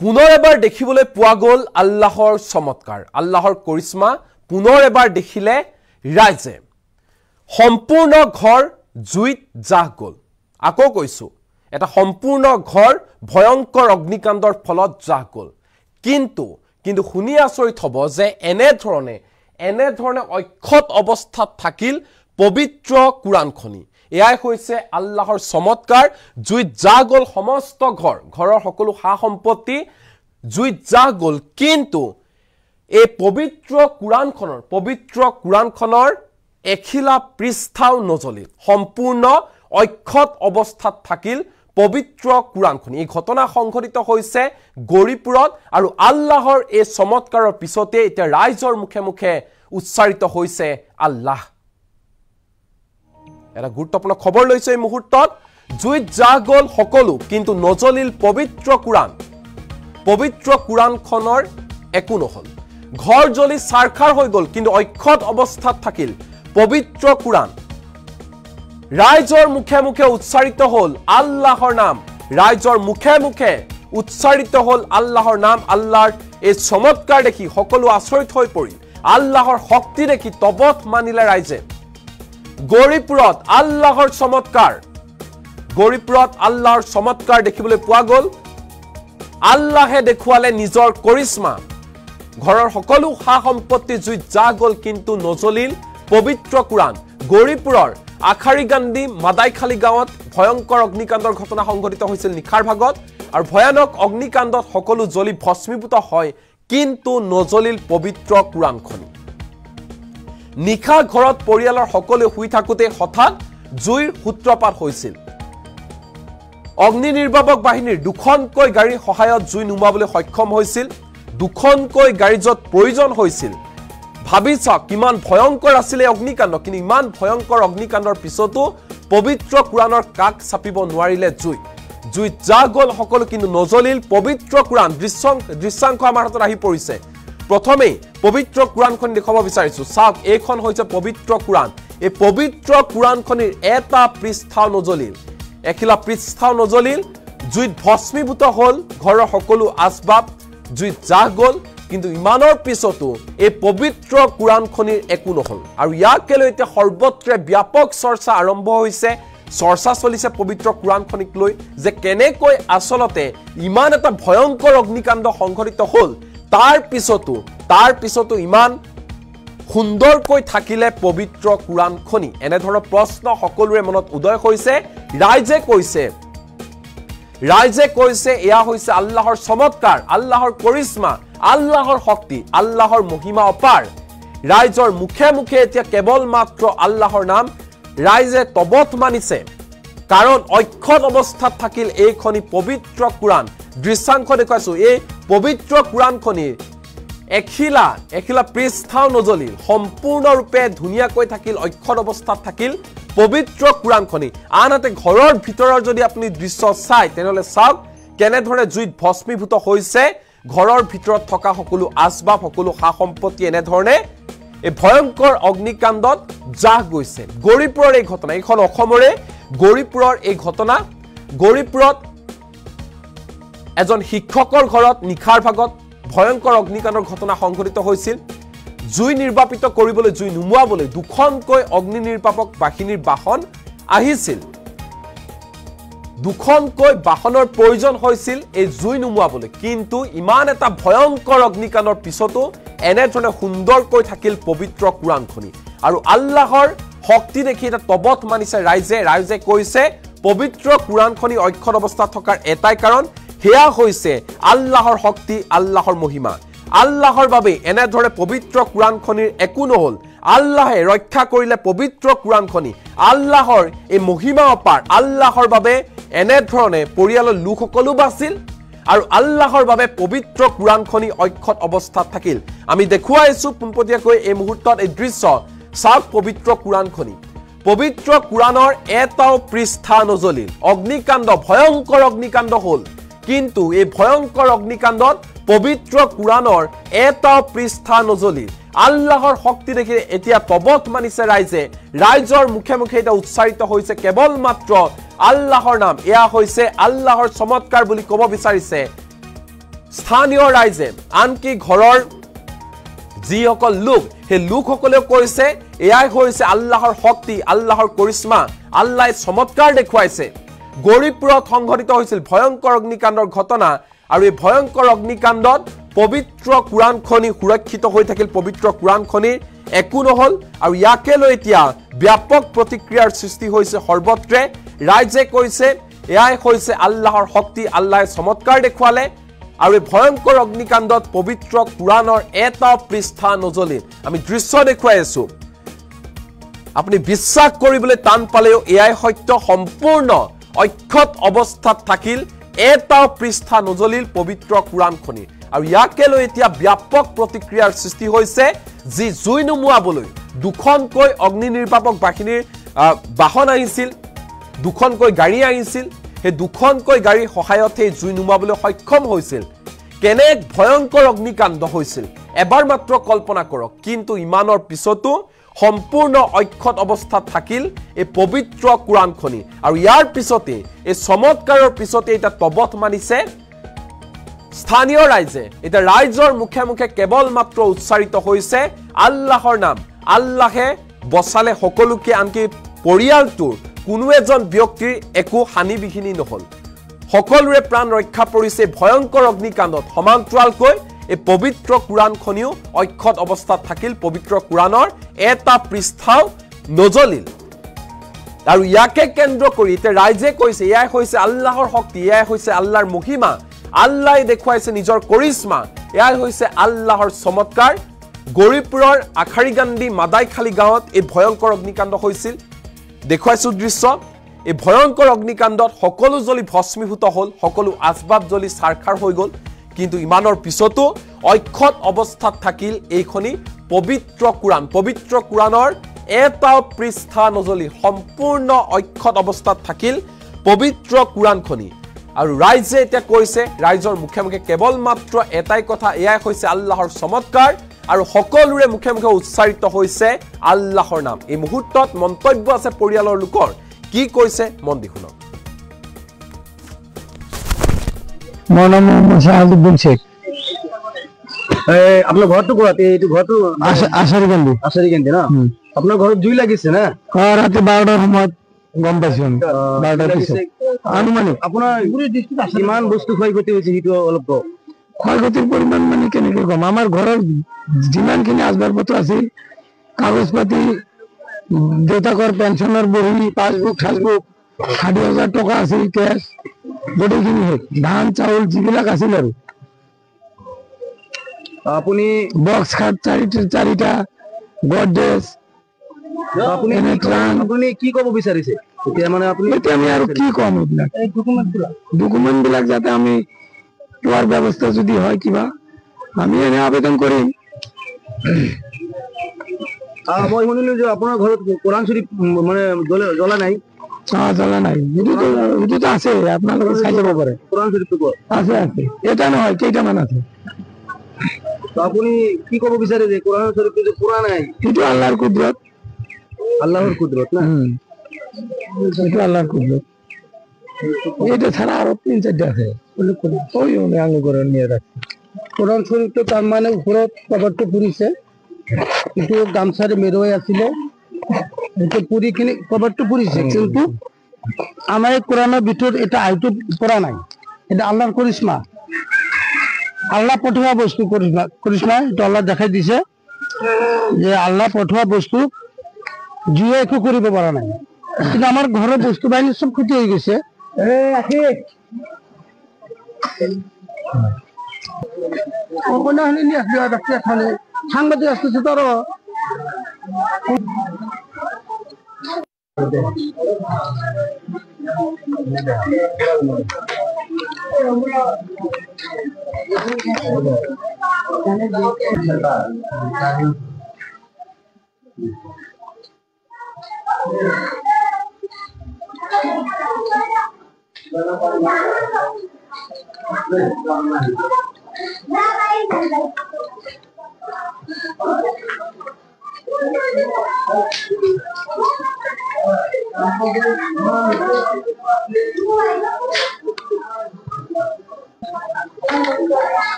পুনৰ এবাৰ দেখিবলৈ পোৱা গ'ল আল্লাহৰ চমৎকাৰ আল্লাহৰ কৰিশ্মা পুনৰ এবাৰ দেখিলে ৰাইজে সম্পূৰ্ণ ঘৰ জুইত জাহ গ'ল আকৌ কৈছো এটা সম্পূৰ্ণ ঘৰ ভয়ংকৰ অগ্নিকাণ্ডৰ ফলত জাহ গ'ল কিন্তু শুনি আচৰিত হ'ব যে এনে ধৰণে অক্ষত অৱস্থাত থাকিল পবিত্ৰ কুৰাণখনি এয়াই হৈছে আল্লাহৰ চমৎকাৰ জুইত জাহ গ'ল সমস্ত ঘৰৰ সকলো সা সম্পত্তি জুইত জাহ গ'ল কিন্তু এই পবিত্ৰ কুৰাণখনৰ এখিলা পৃষ্ঠাও নজ্বলিল সম্পূৰ্ণ অক্ষত অৱস্থাত থাকিল পবিত্ৰ কুৰাণখনি এই ঘটনা সংঘটিত হৈছে গৌৰীপুৰত আৰু আল্লাহৰ এই চমৎকাৰৰ পিছতে এতিয়া ৰাইজৰ মুখে উচ্চাৰিত হৈছে আল্লাহ এটা গুৰুত্বপূৰ্ণ খবৰ লৈছে এই মুহূৰ্তত জুইত জাহ গ'ল সকলো কিন্তু নজ্বলিল পবিত্ৰ কুৰাণখনৰ একো নহল ঘৰ জ্বলি চাৰখাৰ হৈ গ'ল কিন্তু অক্ষত অৱস্থাত থাকিল পবিত্ৰ কুৰাণ ৰাইজৰ মুখে উচ্চাৰিত হ'ল আল্লাহৰ নাম ৰাইজৰ মুখে উচ্চাৰিত হ'ল আল্লাহৰ নাম আল্লাহৰ এই চমৎকাৰ দেখি সকলো আচৰিত হৈ পৰিল আল্লাহৰ শক্তি দেখি তবত মানিলে ৰাইজে গৌৰীপুৰত আল্লাহৰ চমৎকাৰ দেখিবলৈ পোৱা গ'ল আল্লাহে দেখুৱালে নিজৰ কৰিশ্মা ঘৰৰ সকলো সা সম্পত্তি জুইত জাহ গ'ল কিন্তু নজ্বলিল পবিত্ৰ কুৰাণ গৌৰীপুৰৰ আখাৰীগান্দি মাদাইখালী গাঁৱত ভয়ংকৰ অগ্নিকাণ্ডৰ ঘটনা সংঘটিত হৈছিল নিশাৰ ভাগত আৰু ভয়ানক অগ্নিকাণ্ডত সকলো জ্বলি ভস্মীভূত হয় কিন্তু নজ্বলিল পবিত্ৰ কুৰাণখনি নিশা ঘৰত পৰিয়ালৰ সকলো শুই থাকোতে হঠাৎ জুইৰ সূত্ৰপাত হৈছিল অগ্নি নিৰ্বাপক বাহিনীৰ দুখনকৈ গাড়ীৰ সহায়ত জুই নুমাবলৈ সক্ষম হৈছিল দুখনকৈ গাড়ী য'ত প্ৰয়োজন হৈছিল ভাবি চাওক কিমান ভয়ংকৰ আছিল এই অগ্নিকাণ্ড কিন্তু ইমান ভয়ংকৰ অগ্নিকাণ্ডৰ পিছতো পবিত্ৰ কুৰাণৰ কাষ চাপিব নোৱাৰিলে জুইত জাহ গ'ল সকলো কিন্তু নজ্বলিল পবিত্ৰ কুৰাণ দৃশ্যাংশ আমাৰ হাতত আহি পৰিছে প্ৰথমে পবিত্ৰ কুৰাণখন দেখাব বিচাৰিছো চাওক এইখন হৈছে পবিত্ৰ কুৰাণ এই পবিত্ৰ কুৰাণখনিৰ এটা পৃষ্ঠাও নজ্বলিল এখিলা পৃষ্ঠাও নজ্বলিল জুইত ভস্মীভূত হ'ল ঘৰৰ সকলো আচবাব জুইত জাহ গ'ল কিন্তু ইমানৰ পিছতো এই পবিত্ৰ কুৰাণখনিৰ একো নহল আৰু ইয়াকে লৈ এতিয়া সৰ্বত্ৰে ব্যাপক চৰ্চা আৰম্ভ হৈছে চৰ্চা চলিছে পবিত্ৰ কুৰাণখনিক লৈ যে কেনেকৈ আচলতে ইমান এটা ভয়ংকৰ অগ্নিকাণ্ড সংঘটিত হ'ল তাৰ পিছতো ইমান সুন্দৰকৈ থাকিলে পবিত্ৰ কুৰাণখনি এনে ধৰণৰ প্ৰশ্ন সকলোৰে মনত উদয় হৈছে ৰাইজে কৈছে এয়া হৈছে আল্লাহৰ চমৎকাৰ আল্লাহৰ কৰিশ্মা আল্লাহৰ শক্তি আল্লাহৰ মহিমা অপাৰ ৰাইজৰ মুখে এতিয়া কেৱল মাত্ৰ আল্লাহৰ নাম ৰাইজে তবত মানিছে কাৰণ অক্ষত অৱস্থাত থাকিল এইখনি পবিত্ৰ কুৰাণ দৃশ্যাংশ দেখুৱাইছো এই পবিত্ৰ কুৰাণখনিৰ এখিলা পৃষ্ঠাও নজ্বলিল সম্পূৰ্ণৰূপে ধুনীয়াকৈ থাকিল অক্ষত অৱস্থাত থাকিল পবিত্ৰ কুৰাণখনি আনহাতে ঘৰৰ ভিতৰৰ যদি আপুনি দৃশ্য চাই তেনেহলে চাওক কেনেধৰণে জুইত ভস্মীভূত হৈছে ঘৰৰ ভিতৰত থকা সকলো আচবাব সকলো সা সম্পত্তি এনে ধৰণে এই ভয়ংকৰ অগ্নিকাণ্ডত জাহ গৈছে গৌৰীপুৰৰ এই ঘটনা এইখন অসমৰে গৌৰীপুৰৰ এই ঘটনা গৌৰীপুৰত এজন শিক্ষকৰ ঘৰত নিশাৰ ভাগত ভয়ংকৰ অগ্নিকাণ্ডৰ ঘটনা সংঘটিত হৈছিল জুই নিৰ্বাপিত কৰিবলৈ জুই নুমুৱাবলৈ দুখনকৈ অগ্নি নিৰ্বাপক বাহিনীৰ বাহন আহিছিল দুখনকৈ বাহনৰ প্ৰয়োজন হৈছিল এই জুই নুমুৱাবলৈ কিন্তু ইমান এটা ভয়ংকৰ অগ্নিকাণ্ডৰ পিছতো এনেধৰণে সুন্দৰকৈ থাকিল পবিত্ৰ কুৰাণখনি আৰু আল্লাহৰ শক্তি দেখি এটা তবত মানিছে ৰাইজে কৈছে পবিত্ৰ কুৰাণখনি অক্ষত অৱস্থাত থকাৰ এটাই কাৰণ হেয়া হৈছে আল্লাহৰ শক্তি আল্লাহৰ মহিমা আল্লাহৰ বাবে এনেধৰণে পবিত্ৰ কুৰাণখনিৰ একো নহল আল্লাহে ৰক্ষা কৰিলে পবিত্ৰ কুৰাণখনি আল্লাহৰ এই মহিমা অপাৰ আল্লাহৰ বাবে এনেধৰণে পৰিয়ালৰ লোকসকলো বাছিল আৰু আল্লাহৰ বাবে পবিত্ৰ কুৰাণখনি অক্ষত অৱস্থাত থাকিল আমি দেখুৱাইছো পোনপটীয়াকৈ এই মুহূৰ্তত এই দৃশ্য চাওক পবিত্ৰ কুৰাণখনি পবিত্ৰ কুৰাণৰ এটাও পৃষ্ঠা নজ্বলিল অগ্নিকাণ্ড ভয়ংকৰ অগ্নিকাণ্ড হ'ল কিন্তু এই ভয়ংকৰ অগ্নিকাণ্ডত পবিত্ৰ কুৰাণৰ এটাও পৃষ্ঠা নজ্বলিল আল্লাহৰ শক্তি দেখি এতিয়া তবত মানিছে ৰাইজৰ মুখে এটা উচ্চাৰিত হৈছে কেৱল মাত্ৰ আল্লাহৰ নাম এয়া হৈছে আল্লাহৰ চমৎকাৰ বুলি ক'ব বিচাৰিছে স্থানীয় ৰাইজে আনকি ঘৰৰ যিসকল লোক সেই লোকসকলেও কৈছে এয়াই হৈছে আল্লাহৰ শক্তি, আল্লাহৰ কৰিশ্মা, আল্লাহে চমৎকাৰ দেখুৱাইছে। গৌৰীপুৰত সংঘটিত হৈছিল ভয়ংকৰ অগ্নিকাণ্ডৰ ঘটনা আৰু এই ভয়ংকৰ অগ্নিকাণ্ডত পবিত্ৰ কোৰাণখনি সুৰক্ষিত হৈ থাকিল। পবিত্ৰ কোৰাণখনিৰ একো নহল আৰু ইয়াকে লৈ এতিয়া ব্যাপক প্ৰতিক্ৰিয়াৰ সৃষ্টি হৈছে সৰ্বত্ৰে। ৰাইজে কৈছে এয়াই হৈছে আল্লাহৰ শক্তি, আল্লাহে চমৎকাৰ দেখুৱালে আৰু এই ভয়ংকৰ অগ্নিকাণ্ডত পবিত্ৰ কোৰাণৰ এটা পৃষ্ঠা নজ্বলিল। আমি দৃশ্য দেখুৱাই আছো, আপুনি বিশ্বাস কৰিবলৈ টান পালেও এয়াই সত্য। সম্পূৰ্ণ অক্ষত অৱস্থাত থাকিল, এটা পৃষ্ঠা নজ্বলিল পবিত্ৰ কোৰাণখনি আৰু ইয়াকে লৈ এতিয়া ব্যাপক প্ৰতিক্ৰিয়াৰ সৃষ্টি হৈছে। যি জুই নুমুৱাবলৈ দুখনকৈ অগ্নি নিৰ্বাপক বাহিনীৰ বাহন আহিছিল, দুখনকৈ গাড়ী আহিছিল, সেই দুখনকৈ গাড়ীৰ সহায়ত সেই জুই নুমুৱাবলৈ সক্ষম হৈছিল। কেনে ভয়ংকৰ অগ্নিকাণ্ড হৈছিল এবাৰ মাত্ৰ কল্পনা কৰক। কিন্তু ইমানৰ পিছতো সম্পূৰ্ণ অক্ষত অৱস্থাত থাকিল এই পবিত্ৰ কোৰাণখনি আৰু ইয়াৰ পিছতে এই চমৎকাৰৰ পিছতে এতিয়া তবত মানিছে স্থানীয় ৰাইজে। এতিয়া ৰাইজৰ মুখে মুখে কেৱল মাত্ৰ উচ্চাৰিত হৈছে আল্লাহৰ নাম। আল্লাহে বচালে সকলোকে, আনকি পৰিয়ালটোৰ কোনো এজন ব্যক্তিৰ একো হানি বিঘিনি নহল, সকলোৰে প্ৰাণ ৰক্ষা পৰিছে। ভয়ংকৰ অগ্নিকাণ্ডত সমান্তৰালকৈ এই পবিত্ৰ কোৰাণখনিও অক্ষত অৱস্থাত থাকিল, পবিত্ৰ কোৰাণৰ এটা পৃষ্ঠাও নজ্বলিল আৰু ইয়াকে কেন্দ্ৰ কৰি এতিয়া ৰাইজে কৈছে এয়াই হৈছে আল্লাহৰ শক্তি, এয়াই হৈছে আল্লাহৰ মহিমা, আল্লাহে দেখুৱাইছে নিজৰ কৰিশ্মা, এয়াই হৈছে আল্লাহৰ চমৎকাৰ। গৌৰীপুৰৰ আখাৰীগাণ্ডী মাদাইখালী গাঁৱত এই ভয়ংকৰ অগ্নিকাণ্ড হৈছিল। দেখুৱাইছো দৃশ্য। এই ভয়ংকৰ অগ্নিকাণ্ডত সকলো জ্বলি ভস্মীভূত হ'ল, সকলো আচবাব জ্বলি ছাৰখাৰ হৈ গ'ল। কিন্তু ইমানৰ পিছতো অক্ষত অৱস্থাত থাকিল এইখনি পবিত্ৰ কোৰাণ। পবিত্ৰ কোৰাণৰ এটা পৃষ্ঠা নজ্বলি সম্পূৰ্ণ অক্ষত অৱস্থাত থাকিল পবিত্ৰ কোৰাণখনি আৰু ৰাইজে এতিয়া কৈছে, ৰাইজৰ মুখে মুখে কেৱল মাত্ৰ এটাই কথা, এয়াই হৈছে আল্লাহৰ চমৎকাৰ আৰু সকলোৰে মুখে মুখে উচ্চাৰিত হৈছে আল্লাহৰ নাম। এই মুহূৰ্তত মন্তব্য আছে পৰিয়ালৰ লোকৰ, কি কৈছে মন দি শুনক। মোৰ নাম মহম্মদ শেখ। আপনাৰ ঘৰটো কোথায়? এইটো ঘৰটো আশাৰিকান্দি। আশাৰিকান্দি না? আপনাৰ ঘৰত জুই লাগিছে না? ৰাতি 12টাৰ সময়ত গম পাইছো আমি। 12টাৰ পিছত আনুমানিক আপোনাৰ কিমান বস্তু ক্ষয়ক্ষতি হৈছে সেইটো অলপ কওক। ক্ষয়ক্ষতিৰ পৰিমাণ মানে কেনেকে কম, আমাৰ ঘৰৰ যিমানখিনি আচবাব পত্ৰ আছিল, কাগজ পাতি, দেউতাকৰ পেঞ্চনৰ বহি, পাছবুক ঠাছবুক, 60,000 টকা আছিল কেছ, গোটেইখিনি শেষ। ধান চাউল যিবিলাক আছিল আৰু আপুনি বক্স খাট চাৰিটা, গডৰেজ, আপুনি কি ক'ব বিচাৰিছে এতিয়া? মানে আপুনি এতিয়া আমি আৰু কি ক'ম, এইবিলাক ডকুমেণ্ট বিলাক যাতে আমি পোৱাৰ ব্যৱস্থা যদি হয় কিবা, আমি এনে আবেদন কৰিম। মই শুনিলো যে আপোনাৰ ঘৰত কোৰাণ শ্বৰীফ মানে জ্বলা নাই। জ্বলা নাই, সেইটোতো আছে, আপোনালোকে চাই যাব পাৰে। কোৰাণ শ্বৰীফটো ক'ত আছে? আছে, এটা নহয় কেইটামান আছে। আপুনি কি ক'ব বিচাৰে যে কোৰাণ শ্বৰীফটো যে পুৰা নাই? সেইটো আল্লাহৰ কুদৰত। আল্লাহৰ কুদৰত না? সেইটো আল্লাহৰ কুদৰত। এটা ছাড়া আৰো 3-4টা আছে, ওই আঙুল কৰে নিয়ে ৰাখছে। কোৰাণ শ্বৰীফটো তাৰমানে ওপৰত কভাৰটো পুৰিছে, এইটো গামচাৰে মেৰুৱাই আছিলে, এইটো পুৰি কিনে কভাৰটো পুৰিছে, কিন্তু আমাৰ এই কোৰাণৰ ভিতৰত এটা আইটো পৰা নাই। এটা আল্লাহৰ কৰিশ্মা, আল্লাহ পঠোৱা বস্তু। কৰিশ্মা এইটো আল্লাহ দেখাই দিছে যে আল্লাহ পঠোৱা বস্তু জুয়ে একো কৰিব পৰা নাই। কিন্তু আমাৰ ঘৰৰ বস্তু বাহিনী চব ক্ষতি হৈ গৈছে। সাংবাদিক আসতেছে তো আৰো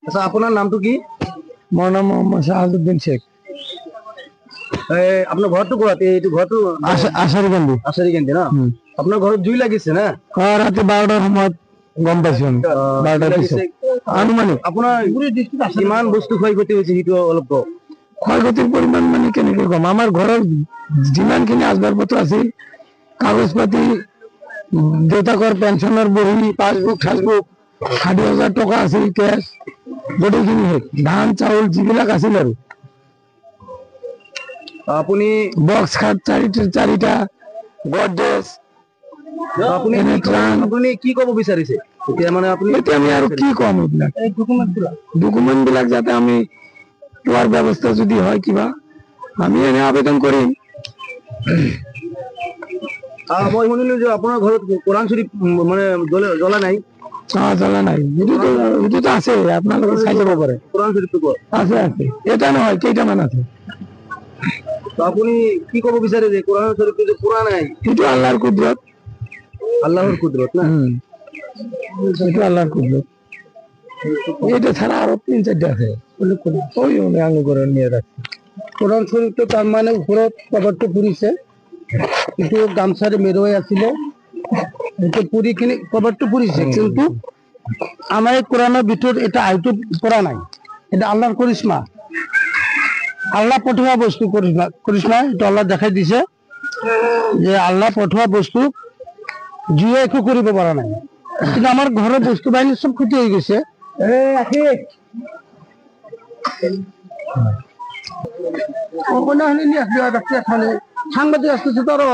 আচ্ছা, আপনাৰ নামটো কি? মোৰ নাম মোহাম্মদ শাহাবুদ্দিন শেখ। আপনাৰ ঘৰটো কোথাতে? এইটো ঘৰটো আশাৰীকান্দি। আশাৰীকান্দি না? আপনাৰ ঘৰত জুই লাগিছে না? ৰাতি 12টাৰ সময়ত গম পাইছো আমি। 12টাৰ পিছত আনুমানিক। আপোনাৰ কিমান বস্তু ক্ষয়ক্ষতি হৈছে সেইটো অলপ কওক। ক্ষয়ক্ষতিৰ পৰিমাণ মানে কেনেকে কম, আমাৰ ঘৰৰ যিমানখিনি আচবাব পত্ৰ আছিল, কাগজ পাতি, দেউতাকৰ পেঞ্চনৰ বহি, পাছবুক ঠাছবুক, 60,000 টকা আছিল কেছ, গোটেইখিনি শেষ। ধান চাউল যিবিলাক আছিল আৰু আপুনি বক্স খাট চাৰিটা, গডৰেজ, আপুনি আপুনি কি ক'ব বিচাৰিছে এতিয়া? মানে আপুনি এতিয়া আমি আৰু কি কম, এইবিলাক ডকুমেণ্ট বিলাক যাতে আমি পোৱাৰ ব্যৱস্থা যদি হয় কিবা, আমি এনে আবেদন কৰিম। মই শুনিলো যে আপোনাৰ ঘৰত কোৰাণ শ্বৰীফ মানে জ্বলা নাই। জ্বলা নাই, সেইটোতো আছে, আপোনালোকে চাই যাব পাৰে। কোৰাণ শ্বৰীফটো ক'ত আছে? এটা নহয়, কেইটামান আছে। আপুনি কি ক'ব বিচাৰে যে কোৰাণ শ্বৰীফটো যে পুৰা নাই? সেইটো আল্লাহৰ কুদরত। আল্লাহর কুদরত না? এটা আল্লাহর কুদরত। এটা ছাড়া আরো 3-4টা আছে, ওই আঙ্গ করে নিয়ে রাখছে। কোরআন শরীফটো তার মানে উপৰত কভাৰটো পুৰিছে, কিন্তু গামছাৰে মেৰুৱাই আছিলে, সেইটো পুৰি কিনে কভাৰটো পুৰিছে, কিন্তু আমাৰ এই কোৰআনৰ ভিতৰত এটা আইটো পৰা নাই। এটা আল্লাহৰ কৰিশ্মা, আল্লাহ পঠোৱা বস্তু। কৰিশ্মা এইটো আল্লাহ দেখাই দিছে যে আল্লাহ পঠোৱা বস্তু জুয়ে একো কৰিব পৰা নাই, কিন্তু আমাৰ ঘৰৰ বস্তু বাহিনী সব ক্ষতি হৈ গৈছে। সাংবাদিক আসতেছে তো আৰো